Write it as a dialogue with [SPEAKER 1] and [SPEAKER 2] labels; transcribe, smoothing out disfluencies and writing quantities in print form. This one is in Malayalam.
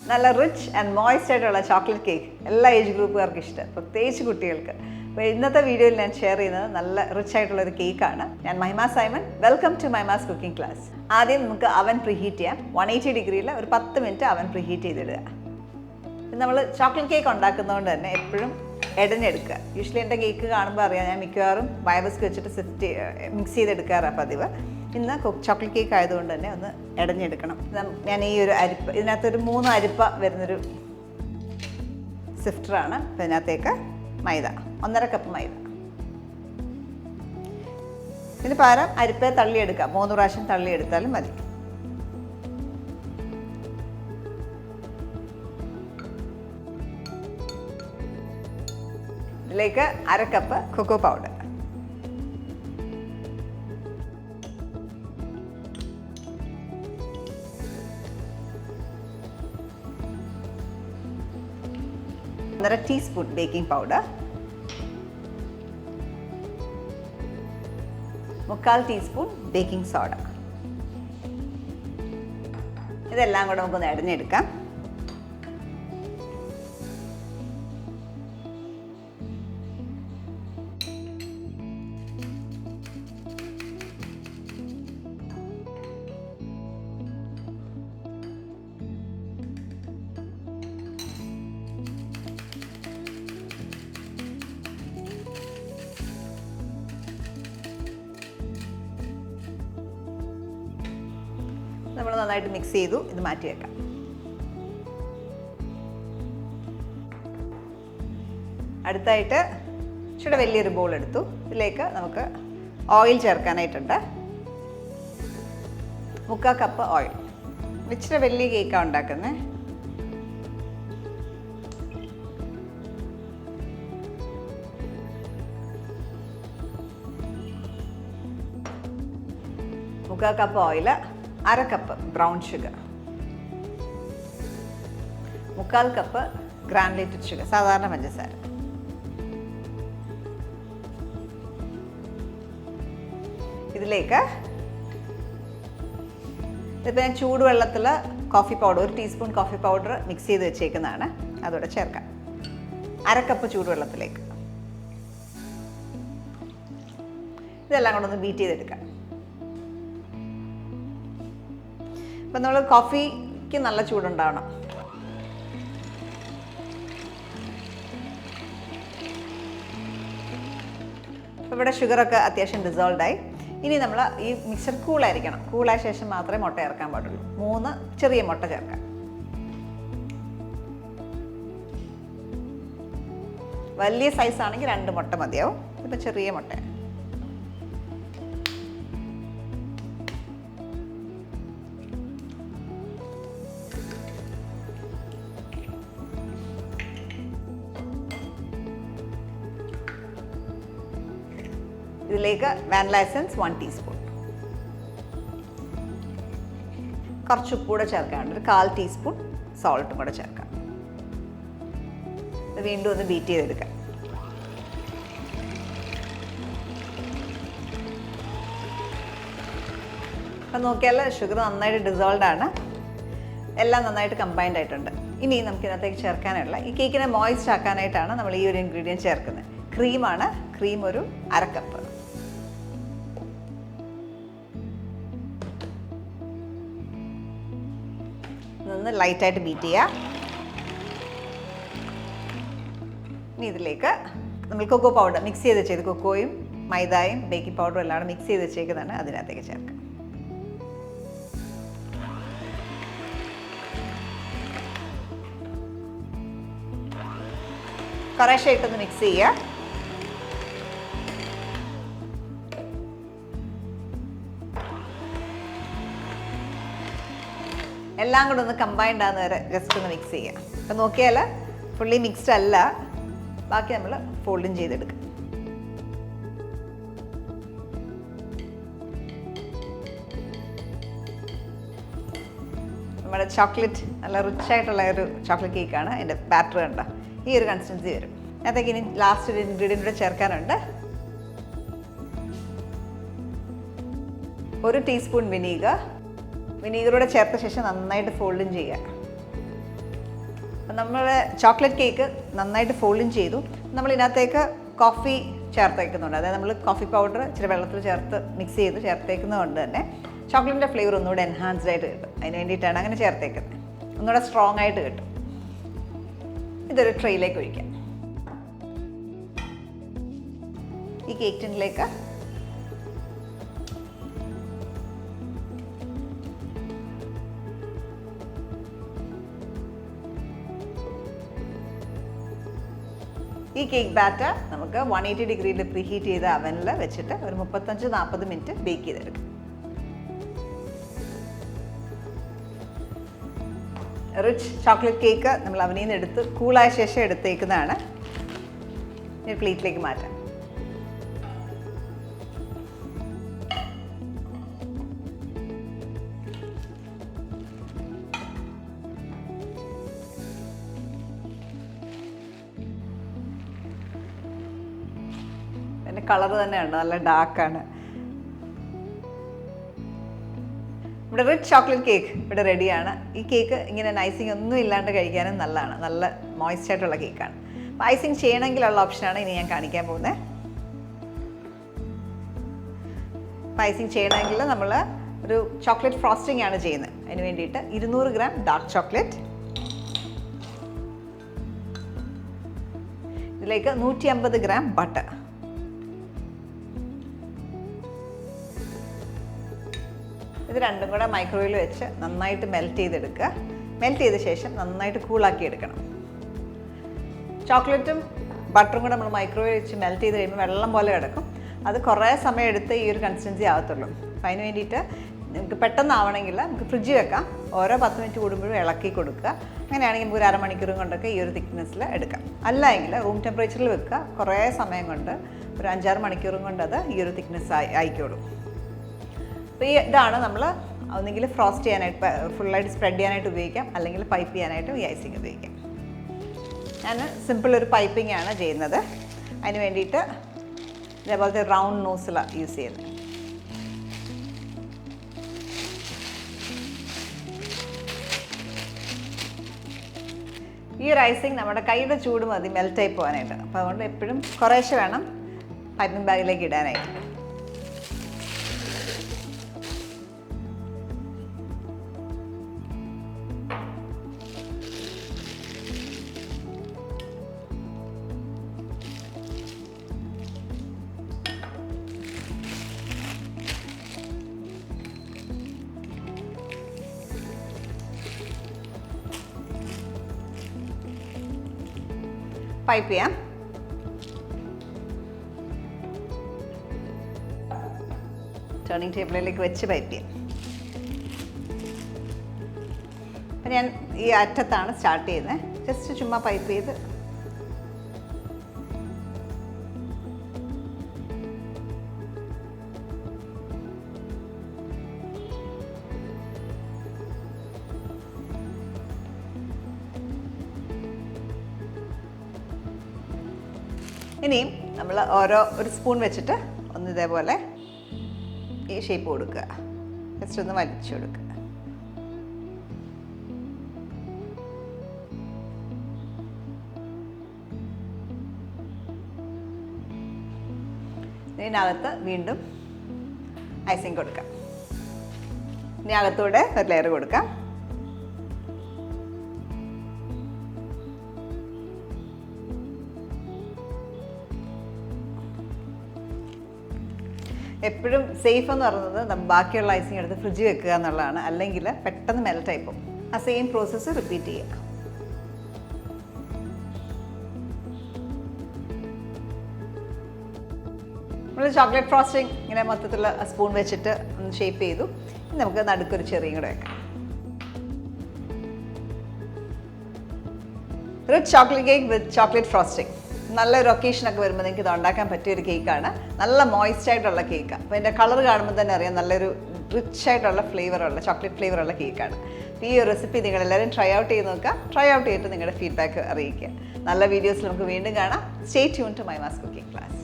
[SPEAKER 1] നല്ല റിച്ച് ആൻഡ് മോയ്സ്റ്റ് ആയിട്ടുള്ള ചോക്ലേറ്റ് കേക്ക് എല്ലാ ഏജ് ഗ്രൂപ്പുകാർക്കും ഇഷ്ടം, പ്രത്യേകിച്ച് കുട്ടികൾക്ക്. അപ്പോൾ ഇന്നത്തെ വീഡിയോയിൽ ഞാൻ ഷെയർ ചെയ്യുന്നത് നല്ല റിച്ച് ആയിട്ടുള്ളൊരു കേക്കാണ്. ഞാൻ Mahima Simon. Welcome to Mahima's cooking class. ആദ്യം നമുക്ക് അവൻ പ്രീഹീറ്റ് ചെയ്യാം. 180 ഡിഗ്രിയിൽ ഒരു 10 മിനിറ്റ് അവൻ പ്രീഹീറ്റ് ചെയ്തിടുക. നമ്മൾ ചോക്ലേറ്റ് കേക്ക് ഉണ്ടാക്കുന്നതുകൊണ്ട് തന്നെ എപ്പോഴും ഇടഞ്ഞെടുക്കുക. യൂഷ്വലി എൻ്റെ കേക്ക് കാണുമ്പോൾ അറിയാം, ഞാൻ മിക്കവാറും ബയോബിസ്ക് വെച്ചിട്ട് മിക്സ് ചെയ്തെടുക്കാറാണ് പതിവ്. ഇന്ന് ചോക്ലേറ്റ് കേക്ക് ആയതുകൊണ്ട് തന്നെ ഒന്ന് ഇടഞ്ഞെടുക്കണം. ഞാൻ ഈ ഒരു അരിപ്പ, ഇതിനകത്തൊരു 3 അരിപ്പ വരുന്നൊരു സിഫ്റ്ററാണ്. അപ്പോൾ ഇതിനകത്തേക്ക് മൈദ, 1.5 കപ്പ് മൈദ. ഇതിന് പകരം അരിപ്പയെ തള്ളിയെടുക്കാം, 3 പ്രാവശ്യം തള്ളിയെടുത്താലും മതി. ഇതിലേക്ക് 1/2 കപ്പ് കൊക്കോ പൗഡർ, ഒന്നര teaspoon baking powder, 1/4 teaspoon baking soda. ഇതെല്ലാം കൂടെ നമുക്കൊന്ന് ഇടഞ്ഞെടുക്കാം. നമ്മൾ നന്നായിട്ട് മിക്സ് ചെയ്തു. ഇത് മാറ്റി വെക്കാം. അടുത്തായിട്ട് ഇച്ചിരി വലിയൊരു ബോൾ എടുത്തു. ഇതിലേക്ക് നമുക്ക് ഓയിൽ ചേർക്കാനായിട്ടുണ്ട്. 1/4 cup oil. ഇച്ചിരി വലിയ കേക്കാണ് ഉണ്ടാക്കുന്നത്. മുക്കാൽ cup oil, 1/2 cup brown sugar, 1/4 cup granulated sugar, സാധാരണ പഞ്ചസാര. ഇതിലേക്ക് ഇതിപ്പോൾ ഞാൻ ചൂടുവെള്ളത്തിൽ coffee powder, 1 teaspoon coffee powder mix ചെയ്ത് വെച്ചേക്കുന്നതാണ്, അതോടെ ചേർക്കാം. 1/2 കപ്പ് ചൂടുവെള്ളത്തിലേക്ക് ഇതെല്ലാം കൊണ്ടൊന്ന് ബീറ്റ് ചെയ്തെടുക്കാം. അപ്പം നമ്മൾ കോഫിക്ക് നല്ല ചൂടുണ്ടാവണം. അപ്പോൾ ഇവിടെ ഷുഗറൊക്കെ അത്യാവശ്യം ഡിസോൾവ് ആയി. ഇനി നമ്മൾ ഈ മിക്സർ കൂളായിരിക്കണം. കൂളായ ശേഷം മാത്രമേ മുട്ട ചേർക്കാൻ പാടുള്ളൂ. 3 ചെറിയ മുട്ട ചേർക്കാം. വലിയ സൈസ് ആണെങ്കിൽ 2 മുട്ട മതിയാവും. ഇപ്പം ചെറിയ മുട്ട. ഇതിലേക്ക് വാനില എസൻസ് 1 ടീസ്പൂൺ, കുറച്ച് ഉപ്പ് കൂടെ ചേർക്കാനുണ്ട്. ഒരു 1/4 ടീസ്പൂൺ സോൾട്ടും കൂടെ ചേർക്കാം. ഇത് വീണ്ടും ഒന്ന് ബീറ്റ് ചെയ്തെടുക്കാം. അപ്പം നോക്കിയാൽ ഷുഗർ നന്നായിട്ട് ഡിസോൾവ് ആണ്. എല്ലാം നന്നായിട്ട് കമ്പൈൻഡ് ആയിട്ടുണ്ട്. ഇനി നമുക്കിതിനകത്തേക്ക് ചേർക്കാനുള്ള, ഈ കേക്കിനെ മോയ്സ്റ്റ് ആക്കാനായിട്ടാണ് നമ്മൾ ഈ ഒരു ഇൻഗ്രീഡിയൻറ്റ് ചേർക്കുന്നത്. ക്രീമാണ്. ക്രീം ഒരു 1/2 കപ്പ്. ഒന്ന് ലൈറ്റായിട്ട് ബീറ്റ് ചെയ്യുക. ഇനി ഇതിലേക്ക് നമ്മൾ കൊക്കോ പൗഡർ മിക്സ് ചെയ്ത് വെച്ചത്, കൊക്കോയും മൈദയും ബേക്കിംഗ് പൗഡറും എല്ലാം മിക്സ് ചെയ്ത് വെച്ചേക്കുന്നതാണ്, അതിനകത്തേക്ക് ചേർക്കാം. കുറേശ്ശായിട്ടൊന്ന് മിക്സ് ചെയ്യുക. എല്ലാം കൂടെ ഒന്ന് കമ്പൈൻഡ് ആകുന്ന വരെ ജസ്റ്റ് ഒന്ന് മിക്സ് ചെയ്യാം. അപ്പം നോക്കിയാൽ ഫുള്ളി മിക്സ്ഡ് അല്ല. ബാക്കി നമ്മൾ ഫോൾഡും ചെയ്തെടുക്കും. നമ്മുടെ ചോക്ലേറ്റ് നല്ല റിച്ച് ആയിട്ടുള്ള ഒരു ചോക്ലേറ്റ് കേക്കാണ്. അതിൻ്റെ ബാറ്റർ കണ്ട ഈ ഒരു കൺസിസ്റ്റൻസി വരും. അതിനകത്തേക്ക് ഇനി ലാസ്റ്റ് ഒരു ഇൻഗ്രീഡിയൻ്റ് കൂടെ ചേർക്കാനുണ്ട്. 1 ടീസ്പൂൺ വിനീഗർ. വിനീഗറൂടെ ചേർത്ത ശേഷം നന്നായിട്ട് ഫോൾഡും ചെയ്യുക. അപ്പം നമ്മൾ ചോക്ലേറ്റ് കേക്ക് നന്നായിട്ട് ഫോൾഡും ചെയ്തു. നമ്മളിതിനകത്തേക്ക് കോഫി ചേർത്തേക്കുന്നുണ്ട്. അതായത് നമ്മൾ കോഫി പൗഡർ ഇച്ചിരി വെള്ളത്തിൽ ചേർത്ത് മിക്സ് ചെയ്ത് ചേർത്തേക്കുന്നതുകൊണ്ട് തന്നെ ചോക്ലേറ്റിൻ്റെ ഫ്ലേവർ ഒന്നുകൂടെ എൻഹാൻസ്ഡ് ആയിട്ട് കിട്ടും. അതിന് വേണ്ടിയിട്ടാണ് അങ്ങനെ ചേർത്തേക്കുന്നത്. ഒന്നുകൂടെ സ്ട്രോങ് ആയിട്ട് കിട്ടും. ഇതൊരു ട്രെയിലേക്ക് ഒഴിക്കാം. ഈ കേക്ക് ടിന്നിലേക്ക് ഈ കേക്ക് ബാറ്റർ നമുക്ക് 180 ഡിഗ്രിയിൽ പ്രീഹീറ്റ് ചെയ്ത അവനിൽ വെച്ചിട്ട് ഒരു 35-40 മിനിറ്റ് ബേക്ക് ചെയ്തെടുക്കും. റിച്ച് ചോക്ലേറ്റ് കേക്ക് നമ്മൾ അവനിൽ നിന്ന് എടുത്ത് കൂളായ ശേഷം എടുത്തേക്കുന്നതാണ്. ഒരു പ്ലേറ്റിലേക്ക് മാറ്റാം. അതിൻ്റെ കളർ തന്നെയുണ്ട്, നല്ല ഡാർക്കാണ്. ഇവിടെ റിച്ച് ചോക്ലേറ്റ് കേക്ക് ഇവിടെ റെഡിയാണ്. ഈ കേക്ക് ഇങ്ങനെ ഐസിങ് ഒന്നും ഇല്ലാണ്ട് കഴിക്കാനും നല്ലതാണ്. നല്ല മോയ്സ്റ്റ് ആയിട്ടുള്ള കേക്കാണ്. അപ്പോൾ ഐസിങ് ചെയ്യണമെങ്കിലുള്ള ഓപ്ഷനാണ് ഇനി ഞാൻ കാണിക്കാൻ പോകുന്നത്. അപ്പോൾ ഐസിങ് ചെയ്യണമെങ്കിൽ നമ്മൾ ഒരു ചോക്ലേറ്റ് ഫ്രോസ്റ്റിംഗ് ആണ് ചെയ്യുന്നത്. അതിന് വേണ്ടിയിട്ട് 200 ഗ്രാം ഡാർക്ക് ചോക്ലേറ്റ്, ഇതിലേക്ക് 150 ഗ്രാം ബട്ടർ, ഇത് രണ്ടും കൂടെ മൈക്രോവേവിൽ വെച്ച് നന്നായിട്ട് മെൽറ്റ് ചെയ്തെടുക്കുക. മെൽറ്റ് ചെയ്ത ശേഷം നന്നായിട്ട് കൂളാക്കി എടുക്കണം. ചോക്ലേറ്റും ബട്ടറും കൂടെ നമ്മൾ മൈക്രോവേവ് വെച്ച് മെൽറ്റ് ചെയ്ത് കഴിയുമ്പോൾ വെള്ളം പോലെ കിടക്കും. അത് കുറേ സമയം എടുത്ത് ഈ ഒരു കൺസിസ്റ്റൻസി ആവത്തുള്ളൂ. അപ്പം അതിന് വേണ്ടിയിട്ട് നമുക്ക് പെട്ടെന്നാവണമെങ്കിൽ നമുക്ക് ഫ്രിഡ്ജിൽ വെക്കാം. ഓരോ 10 മിനിറ്റ് കൂടുമ്പോഴും ഇളക്കി കൊടുക്കുക. അങ്ങനെയാണെങ്കിൽ നമുക്ക് ഒരു അരമണിക്കൂറും കൊണ്ടൊക്കെ ഈ ഒരു തിക്നെസ്സിൽ എടുക്കാം. അല്ല എങ്കിൽ റൂം ടെമ്പറേച്ചറിൽ വെക്കുക. കുറേ സമയം കൊണ്ട് ഒരു 5-6 മണിക്കൂറും കൊണ്ട് അത് ഈ ഒരു തിക്നെസ് ആയിക്കോളും. അപ്പോൾ ഇതാണ് നമ്മൾ ഒന്നെങ്കിൽ ഫ്രോസ്റ്റ് ചെയ്യാനായിട്ട് ഫുള്ളായിട്ട് സ്പ്രെഡ് ചെയ്യാനായിട്ട് ഉപയോഗിക്കാം, അല്ലെങ്കിൽ പൈപ്പ് ചെയ്യാനായിട്ട് ഈ ഐസിങ് ഉപയോഗിക്കാം. ഞാൻ സിമ്പിൾ ഒരു പൈപ്പിംഗ് ആണ് ചെയ്യുന്നത്. അതിന് വേണ്ടിയിട്ട് ഇതേപോലത്തെ റൗണ്ട് നോസിലാണ് യൂസ് ചെയ്യുന്നത്. ഈ ഒരു ഐസിങ് നമ്മുടെ കൈയുടെ ചൂട് മതി മെൽറ്റായി പോകാനായിട്ട്. അപ്പോൾ അതുകൊണ്ട് എപ്പോഴും കുറേശ്ശെ വേണം പൈപ്പിംഗ് ബാഗിലേക്ക് ഇടാനായിട്ട്. പൈപ്പ് ചെയ്യാം. ടേണിംഗ് ടേബിളിലേക്ക് വെച്ച് പൈപ്പ് ചെയ്യാം. അപ്പം ഞാൻ ഈ അറ്റത്താണ് സ്റ്റാർട്ട് ചെയ്യുന്നത്. ജസ്റ്റ് ചുമ്മാ പൈപ്പ് ചെയ്ത് ഇനിയും നമ്മൾ ഒരു സ്പൂൺ വെച്ചിട്ട് ഒന്ന് ഇതേപോലെ ഈ ഷേപ്പ് കൊടുക്കുക. ജസ്റ്റ് ഒന്ന് വലിച്ചു കൊടുക്കുക. ഇതിനകത്ത് വീണ്ടും ഐസിങ് കൊടുക്കാം. ഇനി അകത്തൂടെ ഒരു ലെയർ കൊടുക്കാം. എപ്പോഴും സേഫ് എന്ന് പറയുന്നത് ബാക്കിയുള്ള ഐസിങ് എടുത്ത് ഫ്രിഡ്ജിൽ വെക്കുക എന്നുള്ളതാണ്. അല്ലെങ്കിൽ പെട്ടെന്ന് മെൽറ്റായി പോകും. ആ സെയിം പ്രോസസ്സ് റിപ്പീറ്റ് ചെയ്യുക. നമ്മൾ ചോക്ലേറ്റ് ഫ്രോസ്റ്റിംഗ് ഇങ്ങനെ മൊത്തത്തിൽ സ്പൂൺ വെച്ചിട്ട് ഒന്ന് ഷേപ്പ് ചെയ്തു. ഇനി നമുക്ക് നടുക്കൊരു ചെറിയും കൂടെ വെക്കാം. റിച്ച് ചോക്ലേറ്റ് കേക്ക് വിത്ത് ചോക്ലേറ്റ് ഫ്രോസ്റ്റിംഗ്. നല്ലൊരു ഒക്കേഷനൊക്കെ വരുമ്പോൾ നിങ്ങൾക്ക് ഇത് ഉണ്ടാക്കാൻ പറ്റിയൊരു കേക്കാണ്. നല്ല മോയ്സ്റ്റ് ആയിട്ടുള്ള കേക്കാണ്. അപ്പോൾ ഇതിൻ്റെ കളർ കാണുമ്പോൾ തന്നെ അറിയാം നല്ലൊരു റിച്ച് ആയിട്ടുള്ള ഫ്ലേവറുള്ള ചോക്ലേറ്റ് ഫ്ലേവറുള്ള കേക്കാണ്. അപ്പോൾ ഈ ഒരു റെസിപ്പി നിങ്ങളെല്ലാവരും ട്രൈ ഔട്ട് ചെയ്ത് നോക്കുക. ട്രൈ ഔട്ട് ചെയ്തിട്ട് നിങ്ങളുടെ ഫീഡ്ബാക്ക് അറിയിക്കുക. നല്ല വീഡിയോസിൽ നമുക്ക് വീണ്ടും കാണാം. Stay tune to Mahima's cooking class.